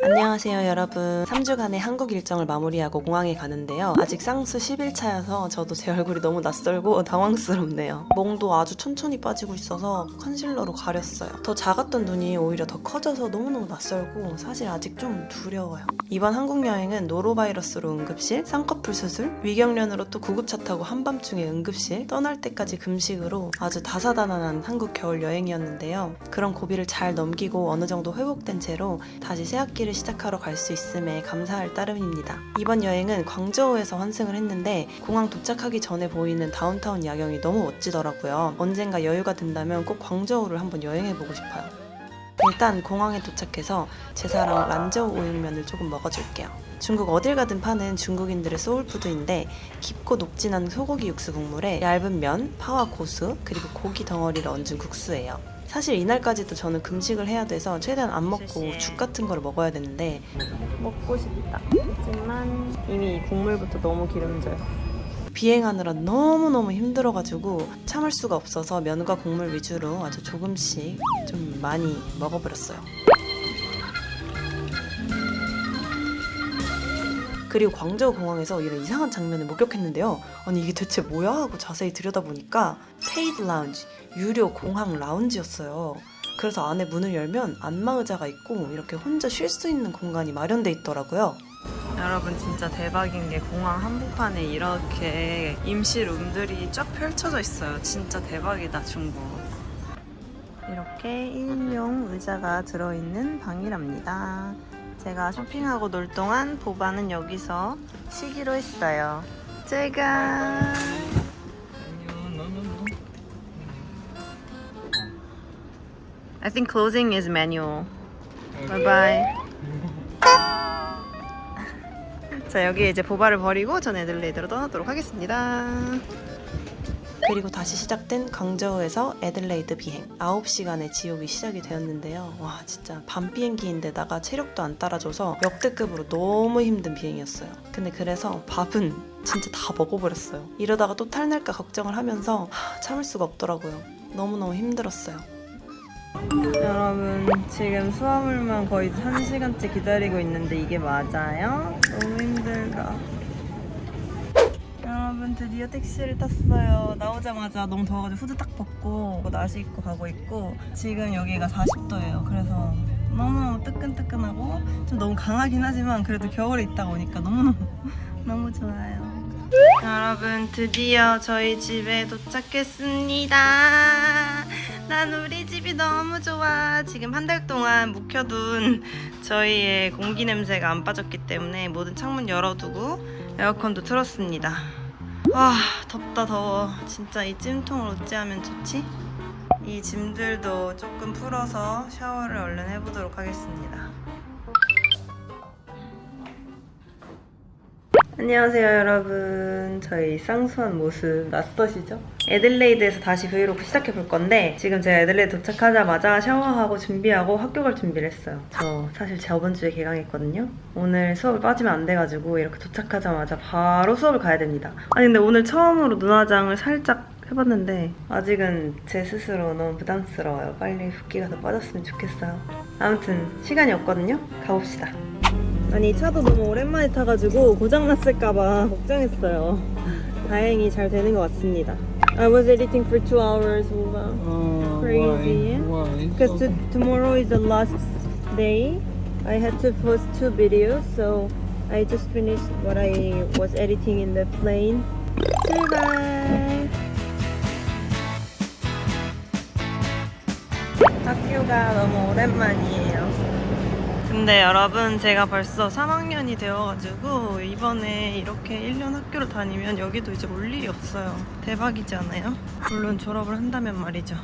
안녕하세요 여러분. 3주간의 한국 일정을 마무리하고 공항에 가는데요. 아직 쌍수 10일차여서 저도 제 얼굴이 너무 낯설고 당황스럽네요. 멍도 아주 천천히 빠지고 있어서 컨실러로 가렸어요. 더 작았던 눈이 오히려 더 커져서 너무너무 낯설고 사실 아직 좀 두려워요. 이번 한국 여행은 노로바이러스로 응급실, 쌍꺼풀 수술, 위경련으로 또 구급차 타고 한밤중에 응급실, 떠날 때까지 금식으로 아주 다사다난한 한국 겨울 여행이었는데요. 그런 고비를 잘 넘기고 어느 정도 회복된 채로 다시 새학기를 시작하러 갈 수 있음에 감사할 따름입니다. 이번 여행은 광저우에서 환승을 했는데 공항 도착하기 전에 보이는 다운타운 야경이 너무 멋지더라고요. 언젠가 여유가 된다면 꼭 광저우를 한번 여행해보고 싶어요. 일단 공항에 도착해서 제 사랑 란저우 우육면을 조금 먹어줄게요. 중국 어딜 가든 파는 중국인들의 소울푸드인데 깊고 녹진한 소고기 육수 국물에 얇은 면, 파와 고수, 그리고 고기 덩어리를 얹은 국수예요. 사실 이날까지도 저는 금식을 해야 돼서 최대한 안 먹고 죽 같은 걸 먹어야 되는데 먹고 싶다. 하지만 이미 국물부터 너무 기름져요. 비행하느라 너무너무 힘들어가지고 참을 수가 없어서 면과 국물 위주로 아주 조금씩 좀 많이 먹어버렸어요. 그리고 광저우 공항에서 이런 이상한 장면을 목격했는데요. 아니 이게 대체 뭐야 하고 자세히 들여다보니까 페이드 라운지, 유료 공항 라운지였어요. 그래서 안에 문을 열면 안마의자가 있고 이렇게 혼자 쉴 수 있는 공간이 마련돼 있더라고요. 여러분 진짜 대박인 게 공항 한복판에 이렇게 임시 룸들이 쫙 펼쳐져 있어요. 진짜 대박이다 중국. 이렇게 1인용 의자가 들어있는 방이랍니다. 제가 쇼핑하고 놀 동안 보바는 여기서 쉬기로 했어요. 제가 I think closing is manual. Bye bye. 자 여기 이제 보바를 버리고 전 애들레이드로 떠나도록 하겠습니다. 그리고 다시 시작된 광저우에서 애들레이드 비행 9시간의 지옥이 시작이 되었는데요. 와 진짜 밤 비행기인데다가 체력도 안 따라줘서 역대급으로 너무 힘든 비행이었어요. 근데 그래서 밥은 진짜 다 먹어버렸어요. 이러다가 또 탈날까 걱정을 하면서 참을 수가 없더라고요. 너무너무 힘들었어요. 여러분 지금 수화물만 거의 1시간째 기다리고 있는데 이게 맞아요? 너무 힘들다. 여러분 드디어 택시를 탔어요. 나오자마자 너무 더워가지고 후드 딱 벗고 나시 입고 가고 있고 지금 여기가 40도예요. 그래서 너무너무 뜨끈뜨끈하고 좀 너무 강하긴 하지만 그래도 겨울에 있다가 오니까 너무너무 너무 좋아요. 여러분 드디어 저희 집에 도착했습니다. 난 우리 집이 너무 좋아. 지금 한 달 동안 묵혀둔 저희의 공기 냄새가 안 빠졌기 때문에 모든 창문 열어두고 에어컨도 틀었습니다. 와 덥다 더워. 진짜 이 찜통을 어찌하면 좋지? 이 짐들도 조금 풀어서 샤워를 얼른 해보도록 하겠습니다. 안녕하세요 여러분. 저희 쌍수한 모습 낯서시죠? 애들레이드에서 다시 브이로그 시작해 볼 건데 지금 제가 애들레이드 도착하자마자 샤워하고 준비하고 학교 갈 준비를 했어요. 저 사실 저번 주에 개강했거든요. 오늘 수업을 빠지면 안 돼가지고 이렇게 도착하자마자 바로 수업을 가야 됩니다. 아니 근데 오늘 처음으로 눈화장을 살짝 해봤는데 아직은 제 스스로 너무 부담스러워요. 빨리 붓기가 더 빠졌으면 좋겠어요. 아무튼 시간이 없거든요. 가봅시다. 아니 차도 너무 오랜만에 타가지고 고장났을까봐 걱정했어요. 다행히 잘 되는 것 같습니다. I was editing for 2 hours. Crazy. Why? Because tomorrow is the last day. I had to post 2 videos, so I just finished what I was editing in the plane. 출발! 학교가 너무 오랜만이에요. 근데 여러분 제가 벌써 3학년이 되어가지고 이번에 이렇게 1년 학교를 다니면 여기도 이제 올 일이 없어요. 대박이지 않아요? 물론 졸업을 한다면 말이죠.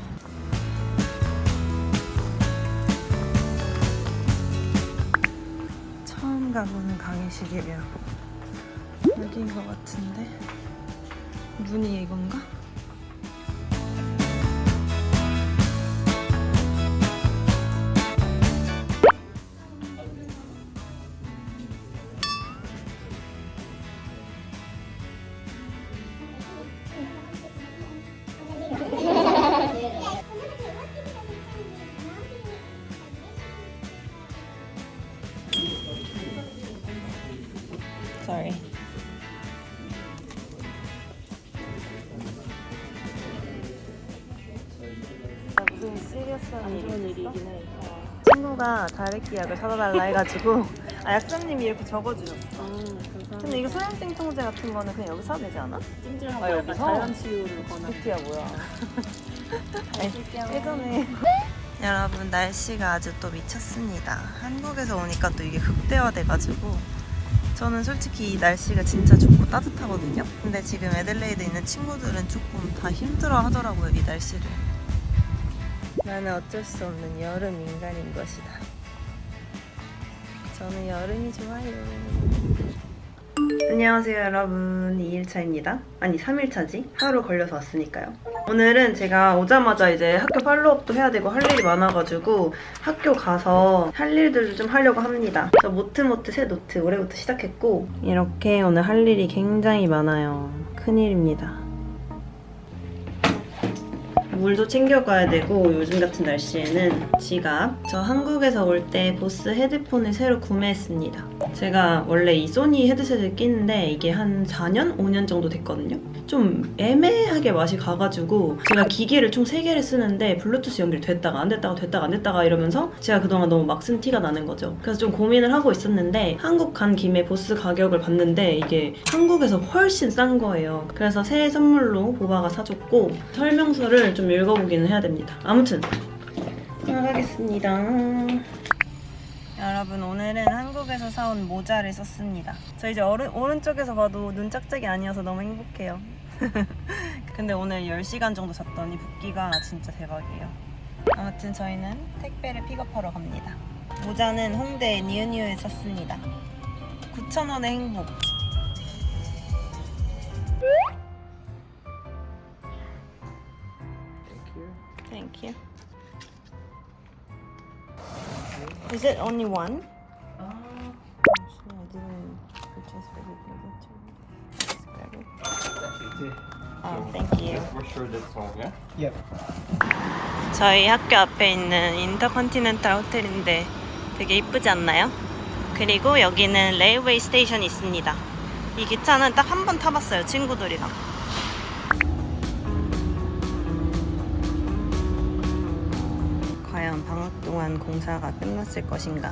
처음 가보는 강의실이에요. 여기인 것 같은데 문이 이건가? Sorry. 무슨 시리어스한 안 좋은 일이긴 해. 친구가 다래끼 약을 사다 달라 해가지고 약사님이 이렇게 적어주셨어. 근데 이거 소염증 통제 같은 거는 그냥 여기 사도 되지 않아? 찜질하고 여기서? 약간 자연 치유를 권하. 뷰티야 뭐야. 예전에 여러분 날씨가 아주 또 미쳤습니다. 한국에서 오니까 또 이게 극대화돼가지고 저는 솔직히 이 날씨가 진짜 좋고 따뜻하거든요. 근데 지금 애들레이드에 있는 친구들은 조금 다 힘들어 하더라고요, 이 날씨를. 나는 어쩔 수 없는 여름 인간인 것이다. 저는 여름이 좋아요. 안녕하세요 여러분, 2일차입니다. 아니 3일차지? 하루 걸려서 왔으니까요. 오늘은 제가 오자마자 이제 학교 팔로업도 해야 되고 할 일이 많아가지고 학교 가서 할 일들을 좀 하려고 합니다. 저 모트모트 새 노트 올해부터 시작했고 이렇게 오늘 할 일이 굉장히 많아요. 큰일입니다. 물도 챙겨가야 되고 요즘 같은 날씨에는 지갑. 저 한국에서 올 때 보스 헤드폰을 새로 구매했습니다. 제가 원래 이 소니 헤드셋을 끼는데 이게 한 4년? 5년 정도 됐거든요. 좀 애매하게 맛이 가가지고 제가 기기를 총 3개를 쓰는데 블루투스 연결이 됐다가 안 됐다가 됐다가 안 됐다가 이러면서 제가 그동안 너무 막 쓴 티가 나는 거죠. 그래서 좀 고민을 하고 있었는데 한국 간 김에 보스 가격을 봤는데 이게 한국에서 훨씬 싼 거예요. 그래서 새해 선물로 보바가 사줬고 설명서를 좀 읽어보기는 해야 됩니다. 아무튼 나가겠습니다. 여러분 오늘은 한국에서 사온 모자를 썼습니다. 저 이제 오른쪽에서 봐도 눈 짝짝이 아니어서 너무 행복해요. 근데 오늘 10시간 정도 잤더니 붓기가 진짜 대박이에요. 아무튼 저희는 택배를 픽업하러 갑니다. 모자는 홍대 니은니우에 샀습니다. 9,000원의 행복. Thank you. Is it only one? Actually, I didn't purchase everything. Just grab it. Actually, it Oh, thank you. we're sure that's all, yeah? Yep. 저희 학교 앞에 있는 인터컨티넨탈 호텔인데 되게 이쁘지 않나요? 그리고 여기는 레일웨이 스테이션이 있습니다. 이 기차는 딱 한 번 타봤어요, 친구들이랑. 과연 방학 동안 공사가 끝났을 것인가?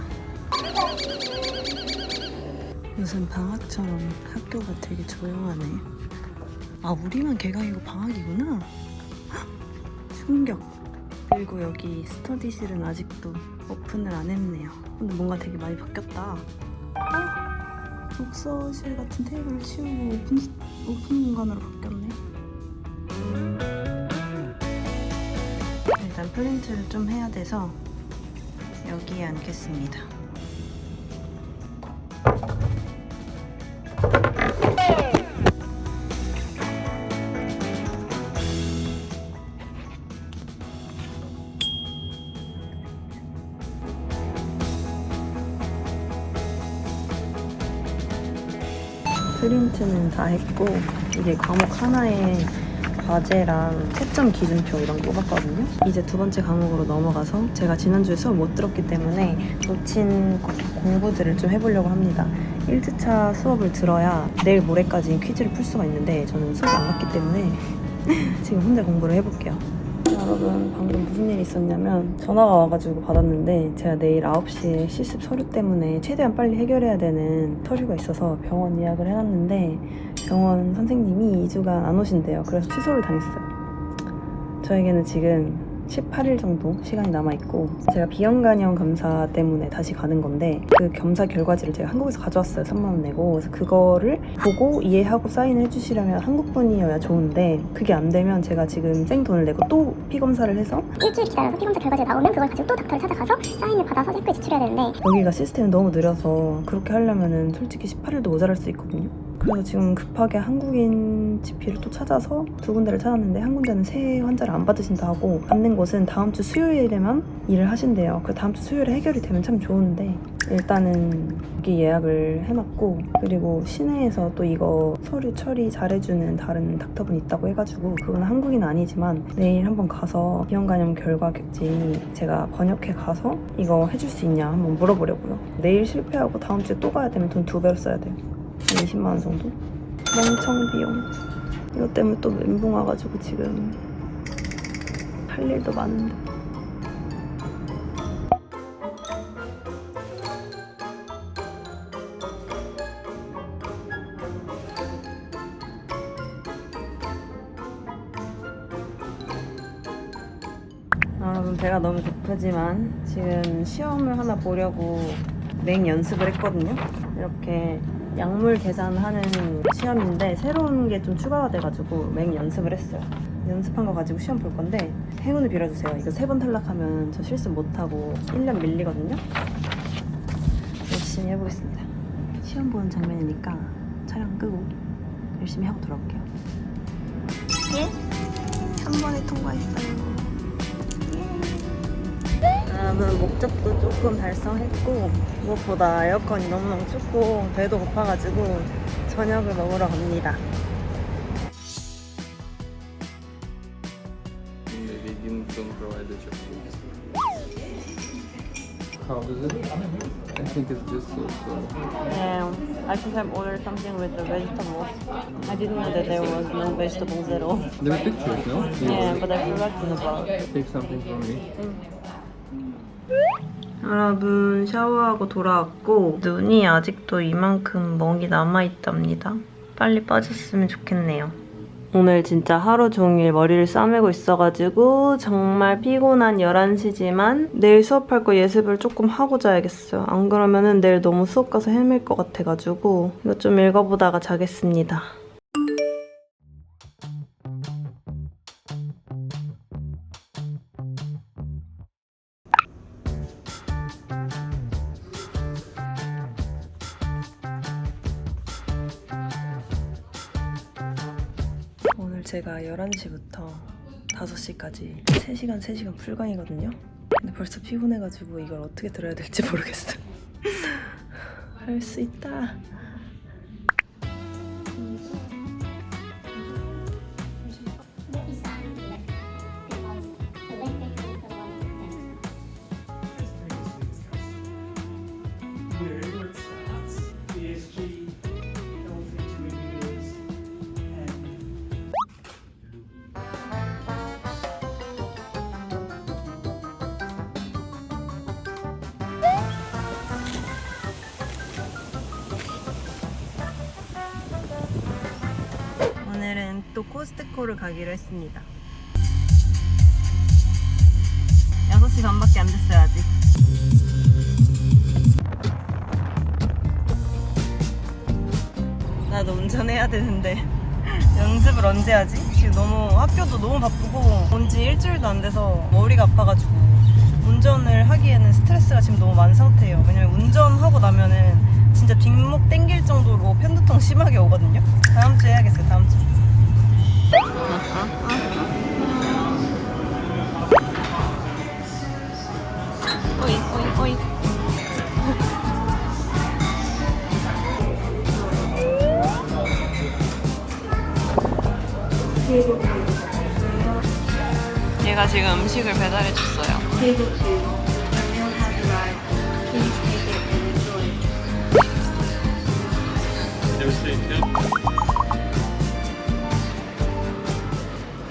무슨 방학처럼 학교가 되게 조용하네. 아, 우리만 개강이고 방학이구나? 헉, 충격. 그리고 여기 스터디실은 아직도 오픈을 안 했네요. 근데 뭔가 되게 많이 바뀌었다. 독서실 같은 테이블을 치우고 오픈 공간으로 바뀌었네. 일단 프린트를 좀 해야 돼서 여기에 앉겠습니다. 프린트는 다 했고 이게 과목 하나에 과제랑 채점 기준표 이런 거 뽑았거든요. 이제 두 번째 과목으로 넘어가서 제가 지난주에 수업 못 들었기 때문에 놓친 공부들을 좀 해보려고 합니다. 1주차 수업을 들어야 내일 모레까지 퀴즈를 풀 수가 있는데 저는 수업 안 갔기 때문에 지금 혼자 공부를 해볼게요. 여러분 방금 무슨 일이 있었냐면 전화가 와가지고 받았는데 제가 내일 9시에 실습 서류 때문에 최대한 빨리 해결해야 되는 서류가 있어서 병원 예약을 해놨는데 병원 선생님이 2주간 안 오신대요. 그래서 취소를 당했어요. 저에게는 지금 18일 정도 시간이 남아있고 제가 비형간염 검사 때문에 다시 가는 건데 그 검사 결과지를 제가 한국에서 가져왔어요. 3만 원 내고. 그래서 그거를 보고 이해하고 사인을 해주시려면 한국분이어야 좋은데 그게 안 되면 제가 지금 생돈을 내고 또 피검사를 해서 일주일 기다려서 피검사 결과지가 나오면 그걸 가지고 또 닥터를 찾아가서 사인을 받아서 체크에 제출해야 되는데 여기가 시스템이 너무 느려서 그렇게 하려면은 솔직히 18일도 모자랄 수 있거든요. 그래서 지금 급하게 한국인 GP를 또 찾아서 두 군데를 찾았는데 한 군데는 새 환자를 안 받으신다 하고 받는 곳은 다음 주 수요일에만 일을 하신대요. 그 다음 주 수요일에 해결이 되면 참 좋은데 일단은 여기 예약을 해놨고 그리고 시내에서 또 이거 서류 처리 잘해주는 다른 닥터분이 있다고 해가지고 그건 한국인 아니지만 내일 한번 가서 비형간염 결과지 제가 번역해 가서 이거 해줄 수 있냐 한번 물어보려고요. 내일 실패하고 다음 주에 또 가야 되면 돈 2배로 써야 돼요. 20만 원 정도? 멍청 비용. 이것 때문에 또 멘붕 와가지고 지금 할 일도 많은데. 여러분, 배가 너무 고프지만 지금 시험을 하나 보려고 맹 연습을 했거든요. 이렇게 약물 계산하는 시험인데 새로운 게 좀 추가가 돼가지고 맹 연습을 했어요. 연습한 거 가지고 시험 볼 건데 행운을 빌어주세요. 이거 3번 탈락하면 저 실습 못하고 1년 밀리거든요. 열심히 해보겠습니다. 시험 보는 장면이니까 촬영 끄고 열심히 하고 돌아올게요. 예? 3번에 통과했어요. 여러분, 목적도 조금 달성했고 무엇보다 에어컨이 너무너무 춥고 배도 고파가지고 저녁을 먹으러 갑니다. Maybe don't provide the chip. How is it? I think it's just so. I should have ordered something with the vegetables. I didn't know that there was no vegetables at all. There are pictures, no? Yeah, but I forgot about. Take something from me. 여러분, 샤워하고 돌아왔고 눈이 아직도 이만큼 멍이 남아있답니다. 빨리 빠졌으면 좋겠네요. 오늘 진짜 하루 종일 머리를 싸매고 있어가지고 정말 피곤한 11시지만 내일 수업할 거 예습을 조금 하고 자야겠어요. 안 그러면은 내일 너무 수업 가서 헤맬 것 같아가지고 이거 좀 읽어보다가 자겠습니다. 오늘 제가 11시부터 5시까지 3시간 풀강이거든요. 근데 벌써 피곤해가지고 이걸 어떻게 들어야 될지 모르겠어요. 할 수 있다. 오늘은 또 코스트코를 가기로 했습니다. 6시 반밖에 안 됐어요, 아직. 나도 운전해야 되는데 연습을 언제 하지? 지금 너무 학교도 너무 바쁘고 온 지 일주일도 안 돼서 머리가 아파가지고 운전을 하기에는 스트레스가 지금 너무 많은 상태예요. 왜냐면 운전하고 나면은 진짜 뒷목 땡길 정도로 편두통 심하게 오거든요. 다음 주에 해야겠어요, 다음 주. 오이 오이 오이. 얘가 지금 음식을 배달해 줬어요.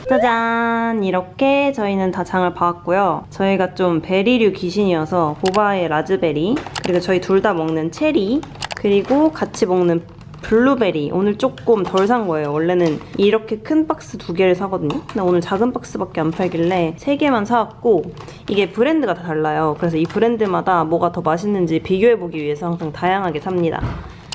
짜잔! 이렇게 저희는 다 장을 봐왔고요. 저희가 좀 베리류 귀신이어서 보바의 라즈베리, 그리고 저희 둘 다 먹는 체리, 그리고 같이 먹는 블루베리 오늘 조금 덜 산 거예요. 원래는 이렇게 큰 박스 2개를 사거든요. 근데 오늘 작은 박스밖에 안 팔길래 3개만 사왔고 이게 브랜드가 다 달라요. 그래서 이 브랜드마다 뭐가 더 맛있는지 비교해보기 위해서 항상 다양하게 삽니다.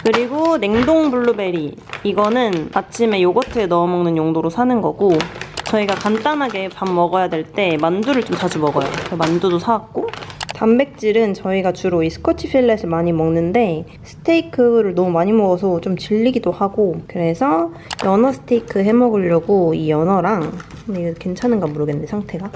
그리고 냉동 블루베리 이거는 아침에 요거트에 넣어 먹는 용도로 사는 거고 저희가 간단하게 밥 먹어야 될 때 만두를 좀 자주 먹어요. 그래서 만두도 사왔고 단백질은 저희가 주로 이 스코치 필렛을 많이 먹는데 스테이크를 너무 많이 먹어서 좀 질리기도 하고 그래서 연어 스테이크 해 먹으려고 이 연어랑 근데 이거 괜찮은가 모르겠는데 상태가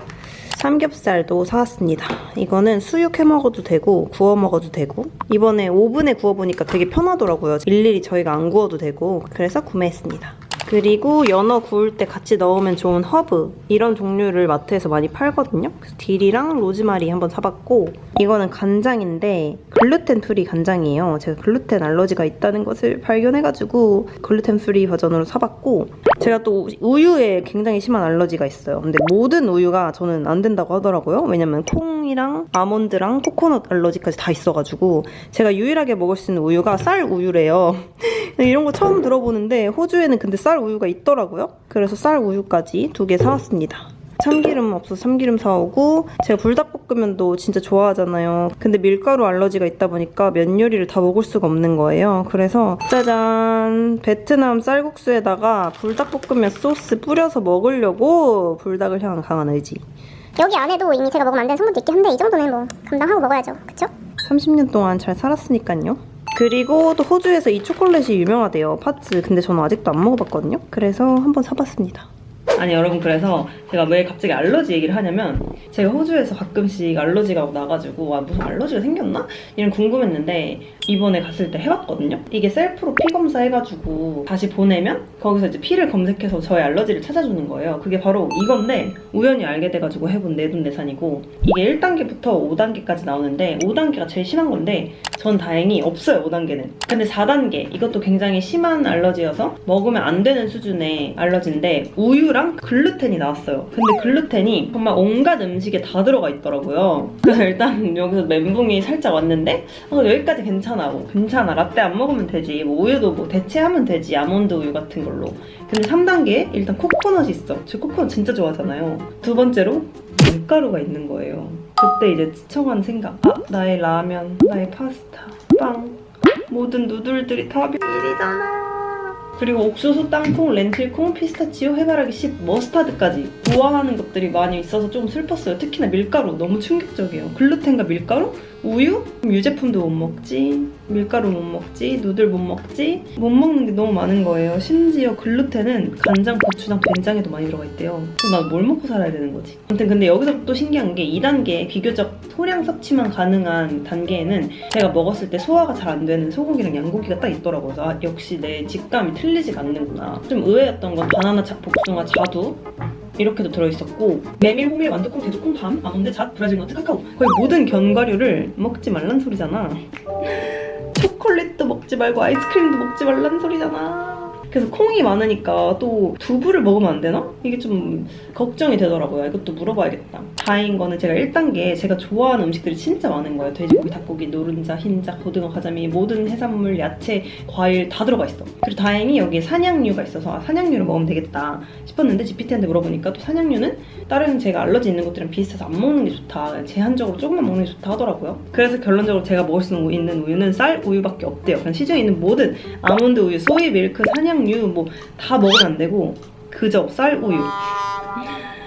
삼겹살도 사왔습니다. 이거는 수육 해 먹어도 되고 구워 먹어도 되고 이번에 오븐에 구워보니까 되게 편하더라고요. 일일이 저희가 안 구워도 되고 그래서 구매했습니다. 그리고 연어 구울 때 같이 넣으면 좋은 허브 이런 종류를 마트에서 많이 팔거든요. 그래서 딜이랑 로즈마리 한번 사봤고 이거는 간장인데 글루텐 프리 간장이에요. 제가 글루텐 알러지가 있다는 것을 발견해가지고 글루텐 프리 버전으로 사봤고 제가 또 우유에 굉장히 심한 알러지가 있어요. 근데 모든 우유가 저는 안 된다고 하더라고요. 왜냐면 콩이랑 아몬드랑 코코넛 알러지까지 다 있어가지고 제가 유일하게 먹을 수 있는 우유가 쌀 우유래요. 이런 거 처음 들어보는데 호주에는 근데 쌀 우유가 있더라고요. 그래서 쌀 우유까지 2개 사왔습니다. 참기름 없어서 참기름 사오고 제가 불닭볶음면도 진짜 좋아하잖아요. 근데 밀가루 알러지가 있다 보니까 면 요리를 다 먹을 수가 없는 거예요. 그래서 짜잔! 베트남 쌀국수에다가 불닭볶음면 소스 뿌려서 먹으려고 불닭을 향한 강한 의지. 여기 안에도 이미 제가 먹으면 안 되는 성분도 있긴 한데 이 정도는 뭐 감당하고 먹어야죠. 그쵸? 30년 동안 잘 살았으니까요. 그리고 또 호주에서 이 초콜릿이 유명하대요. 파츠. 근데 저는 아직도 안 먹어봤거든요. 그래서 한번 사봤습니다. 아니 여러분, 그래서 제가 왜 갑자기 알러지 얘기를 하냐면 제가 호주에서 가끔씩 알러지가 나가지고 무슨 알러지가 생겼나? 이런 궁금했는데 이번에 갔을 때 해봤거든요. 이게 셀프로 피 검사 해가지고 다시 보내면 거기서 이제 피를 검색해서 저의 알러지를 찾아주는 거예요. 그게 바로 이건데 우연히 알게 돼가지고 해본 내돈내산이고 이게 1단계부터 5단계까지 나오는데 5단계가 제일 심한 건데 전 다행히 없어요. 5단계는. 근데 4단계 이것도 굉장히 심한 알러지여서 먹으면 안 되는 수준의 알러지인데 우유랑 글루텐이 나왔어요. 근데 글루텐이 정말 온갖 음식에 다 들어가 있더라고요. 그래서 일단 여기서 멘붕이 살짝 왔는데 여기까지 괜찮아. 괜찮아. 라떼 안 먹으면 되지. 뭐 우유도 뭐 대체하면 되지. 아몬드 우유 같은 걸로. 근데 3단계에 일단 코코넛이 있어. 저 코코넛 진짜 좋아하잖아요. 두 번째로 밀가루가 있는 거예요. 그때 이제 지쳐간 생각. 나의 라면, 나의 파스타, 빵, 모든 누들들이 다 비밀이잖아. 그리고 옥수수, 땅콩, 렌틸콩, 피스타치오, 해바라기 씨, 머스타드까지 좋아하는 것들이 많이 있어서 좀 슬펐어요. 특히나 밀가루 너무 충격적이에요. 글루텐과 밀가루? 우유? 유제품도 못 먹지, 밀가루 못 먹지, 누들 못 먹지, 못 먹는 게 너무 많은 거예요. 심지어 글루텐은 간장, 고추장, 된장에도 많이 들어가 있대요. 그럼 나 뭘 먹고 살아야 되는 거지? 아무튼 근데 여기서 또 신기한 게 2단계 비교적 소량 섭취만 가능한 단계에는 제가 먹었을 때 소화가 잘 안 되는 소고기랑 양고기가 딱 있더라고요. 그래서 역시 내 직감이 틀리지가 않는구나. 좀 의외였던 건 바나나, 복숭아, 자두 이렇게도 들어있었고 메밀, 호밀, 완두콩, 대두콩, 밤, 아몬드, 잣, 브라질 너트, 카카오 거의 모든 견과류를 먹지 말란 소리잖아. 초콜릿도 먹지 말고 아이스크림도 먹지 말란 소리잖아. 그래서 콩이 많으니까 또 두부를 먹으면 안 되나? 이게 좀 걱정이 되더라고요. 이것도 물어봐야겠다. 다행인 거는 제가 1단계에 제가 좋아하는 음식들이 진짜 많은 거예요. 돼지고기, 닭고기, 노른자, 흰자, 고등어, 가자미 모든 해산물, 야채, 과일 다 들어가 있어. 그리고 다행히 여기에 산양류가 있어서 산양류를 먹으면 되겠다 싶었는데 GPT한테 물어보니까 또 산양류는 다른 제가 알러지 있는 것들이랑 비슷해서 안 먹는 게 좋다. 제한적으로 조금만 먹는 게 좋다 하더라고요. 그래서 결론적으로 제가 먹을 수 있는 우유는 쌀 우유밖에 없대요. 그냥 시중에 있는 모든 아몬드 우유, 소이 밀크, 산양류 뭐 다 먹으면 안 되고 그저 쌀 우유.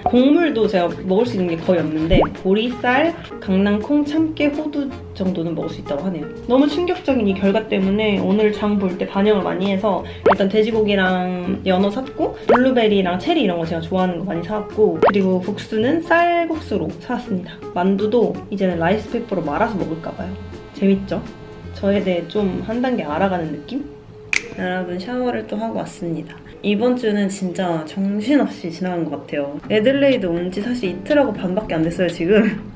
곡물도 제가 먹을 수 있는 게 거의 없는데 보리쌀, 강낭콩, 참깨, 호두 정도는 먹을 수 있다고 하네요. 너무 충격적인 이 결과 때문에 오늘 장 볼 때 반영을 많이 해서 일단 돼지고기랑 연어 샀고 블루베리랑 체리 이런 거 제가 좋아하는 거 많이 사왔고 그리고 국수는 쌀국수로 사왔습니다. 만두도 이제는 라이스페이퍼로 말아서 먹을까 봐요. 재밌죠? 저에 대해 좀 한 단계 알아가는 느낌? 여러분 샤워를 또 하고 왔습니다. 이번 주는 진짜 정신없이 지나간 것 같아요. 애들레이드 온 지 사실 이틀하고 반밖에 안 됐어요 지금.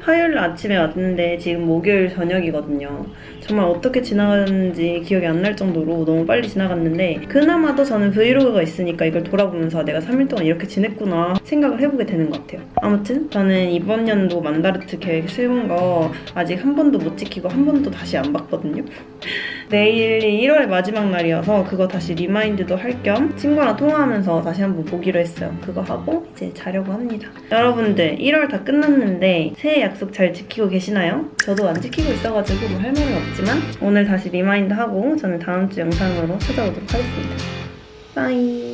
화요일 아침에 왔는데 지금 목요일 저녁이거든요. 정말 어떻게 지나갔는지 기억이 안 날 정도로 너무 빨리 지나갔는데 그나마도 저는 브이로그가 있으니까 이걸 돌아보면서 내가 3일 동안 이렇게 지냈구나 생각을 해보게 되는 것 같아요. 아무튼 저는 이번 연도 만다르트 계획 세운 거 아직 한 번도 못 지키고 한 번도 다시 안 봤거든요. 내일이 1월 마지막 날이어서 그거 다시 리마인드도 할 겸 친구랑 통화하면서 다시 한번 보기로 했어요. 그거 하고 이제 자려고 합니다. 여러분들 1월 다 끝났는데 새해 약속 잘 지키고 계시나요? 저도 안 지키고 있어가지고 뭐 할 말은 없지만 오늘 다시 리마인드 하고 저는 다음 주 영상으로 찾아오도록 하겠습니다. 빠이.